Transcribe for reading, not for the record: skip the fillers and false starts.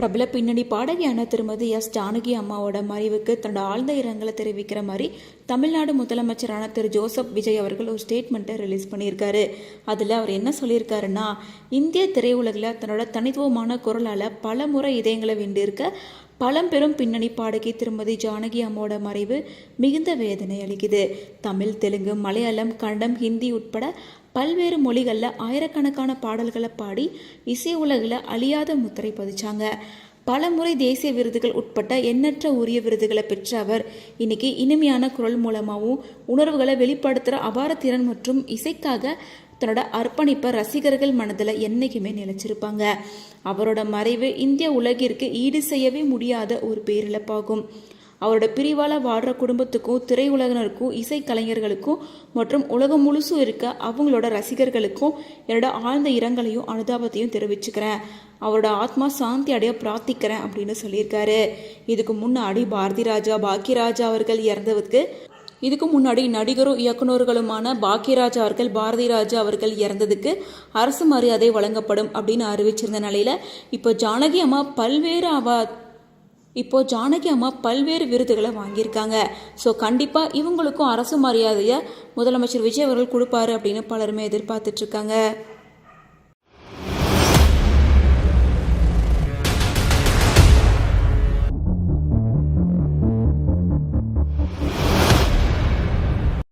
பிரபல பின்னணி பாடகியான திருமதி எஸ் ஜானகி அம்மாவோட மறைவுக்கு தன்னோட ஆழ்ந்த இரங்கலை தெரிவிக்கிற மாதிரி தமிழ்நாடு முதலமைச்சரான திரு ஜோசப் விஜய் அவர்கள் ஒரு ஸ்டேட்மெண்ட்டை ரிலீஸ் பண்ணியிருக்காரு. அதில் அவர் என்ன சொல்லியிருக்காருன்னா, இந்திய திரையுலகில் தன்னோட தனித்துவமான குரலால் பல முறை இதயங்களை வென்றிருக்க பழம்பெரும் பின்னணி பாடகி திருமதி ஜானகி அம்மாவோட மறைவு மிகுந்த வேதனை அளிக்குது. தமிழ், தெலுங்கு, மலையாளம், கன்னடம், ஹிந்தி உட்பட பல்வேறு மொழிகளில் ஆயிரக்கணக்கான பாடல்களை பாடி இசை உலகில் அழியாத முத்திரை பதிச்சாங்க. பல முறை தேசிய விருதுகள் உட்பட்ட எண்ணற்ற உரிய விருதுகளை பெற்ற அவர் இன்னைக்கு இனிமையான குரல் மூலமாகவும் உணர்வுகளை வெளிப்படுத்துகிற அபார திறன் மற்றும் இசைக்காக தன்னோட அர்ப்பணிப்பை ரசிகர்கள் மனதில் என்னைக்குமே நிலைச்சிருப்பாங்க. அவரோட மறைவு இந்திய உலகிற்கு ஈடு செய்யவே முடியாத ஒரு பேரிழப்பாகும். அவரோட பிரிவால் வாடுற குடும்பத்துக்கும், திரையுலகினருக்கும், இசைக்கலைஞர்களுக்கும் மற்றும் உலகம் முழுசும் இருக்க அவங்களோட ரசிகர்களுக்கும் என்னோட ஆழ்ந்த இரங்கலையும் அனுதாபத்தையும் தெரிவிச்சுக்கிறேன். அவரோட ஆத்மா சாந்தி அடைய பிரார்த்திக்கிறேன் அப்படின்னு சொல்லியிருக்காரு. இதுக்கு முன்னாடி பாக்கியராஜா அவர்கள் இறந்ததுக்கு இதுக்கு முன்னாடி நடிகரும் இயக்குநர்களுமான பாக்கியராஜா அவர்கள் பாரதிராஜா அவர்கள் இறந்ததுக்கு அரசு மரியாதை வழங்கப்படும் அப்படின்னு அறிவிச்சிருந்த நிலையில இப்போ ஜானகி அம்மா பல்வேறு விருதுகளை வாங்கியிருக்காங்க. ஸோ கண்டிப்பாக இவங்களுக்கும் அரசு மரியாதையை முதலமைச்சர் விஜய் அவர்கள் கொடுப்பாரு அப்படின்னு பலருமே எதிர்பார்த்துட்ருக்காங்க.